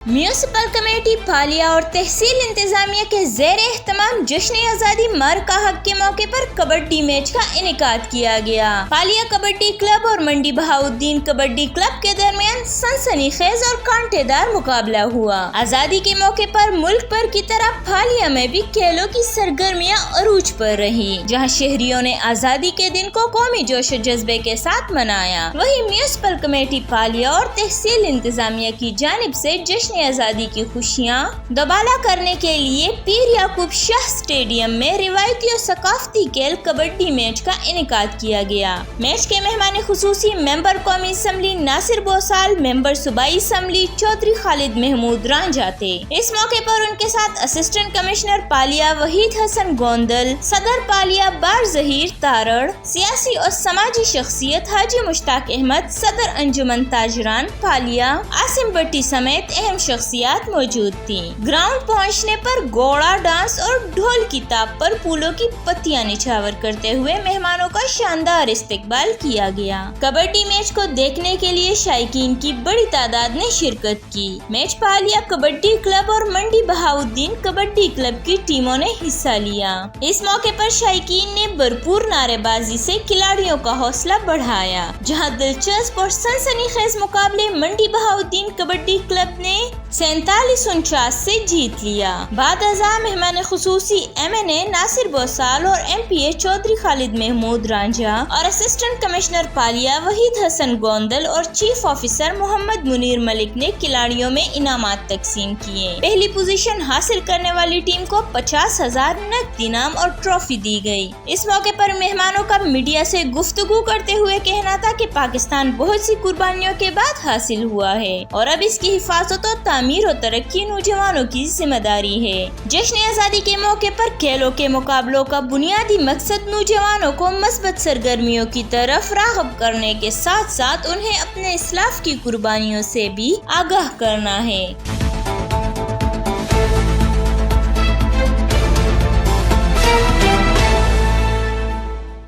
Municipal committee पालिया और तहसील इंतजामिया के ज़ेर एहतमाम जश्न आज़ादी मर्द का हक के मौके पर कबड्डी मैच का इनेकाद किया गया। पालिया कबड्डी क्लब और मंडी बहाउद्दीन कबड्डी क्लब के दरमियान सनसनीखेज और कांटेदार मुकाबला हुआ। आज़ादी के मौके पर मुल्क भर की तरह पालिया में भी खेलों की सरगर्मियां अरूज पर रही, जहां शहरियों ने आज़ादी के दिन को कौमी जोश और जज्बे के साथ मनाया। वहीं म्यूनिसिपल कमेटी पालिया और तहसील इंतजामिया की जानिब से जश्न आज़ादी की खुशियाँ दोबाला करने के लिए पीर याकूब शाह स्टेडियम में रिवायती और सकाफती खेल कबड्डी मैच का इनेकाद किया गया। मैच के मेहमान खुसूसी मेंबर कौमी असम्बली नासिर बोसाल, मेंबर सूबाई असम्बली चौधरी खालिद महमूद रांझा थे। इस मौके पर उनके साथ असिस्टेंट कमिश्नर पालिया वहीद हसन गोंदल, सदर पालिया बार जहीर तारड़, सियासी और समाजी शख्सियत हाजी मुश्ताक अहमद, सदर अंजुमन ताजरान पालिया आसिम भट्टी समेत अहम शख्सियात मौजूद थी। ग्राउंड पहुंचने पर घोड़ा डांस और ढोल की ताप पर फूलों की पत्तियां निछावर करते हुए मेहमानों का शानदार इस्तकबाल किया गया। कबड्डी मैच को देखने के लिए शायकीन की बड़ी तादाद ने शिरकत की। मैच पालिया कबड्डी क्लब और मंडी बहाउद्दीन कबड्डी क्लब की टीमों ने हिस्सा लिया। इस मौके पर शायकीन ने भरपूर नारेबाजी से खिलाड़ियों का हौसला बढ़ाया। जहां दिलचस्प और सनसनीखेज मुकाबले मंडी बहाउद्दीन कबड्डी क्लब ने 47-49 से जीत लिया। बाद अज़ा मेहमान खुसूसी MNA नासिर बोसाल और MPA चौधरी खालिद महमूद रांझा और असिस्टेंट कमिश्नर पालिया वहीद हसन गोंदल और चीफ ऑफिसर मोहम्मद मुनीर मलिक ने खिलाड़ियों में इनामात तकसीम किए। पहली पोजीशन हासिल करने वाली टीम को 50,000 नकद इनाम और ट्रॉफी दी गई। इस मौके पर मेहमानों का मीडिया से गुफ्तगू करते हुए कहना था कि पाकिस्तान बहुत सी कुर्बानियों के बाद हासिल हुआ है और अब इसकी हिफाजत और तामीर और तरक्की नौजवानों की जिम्मेदारी है। जश्न आज़ादी के मौके पर खेलों के मुकाबलों का बुनियादी मकसद नौजवानों को मस्बत सरगर्मियों की तरफ राग़िब करने के साथ साथ उन्हें अपने इस्लाफ की कुर्बानियों से भी आगाह करना है।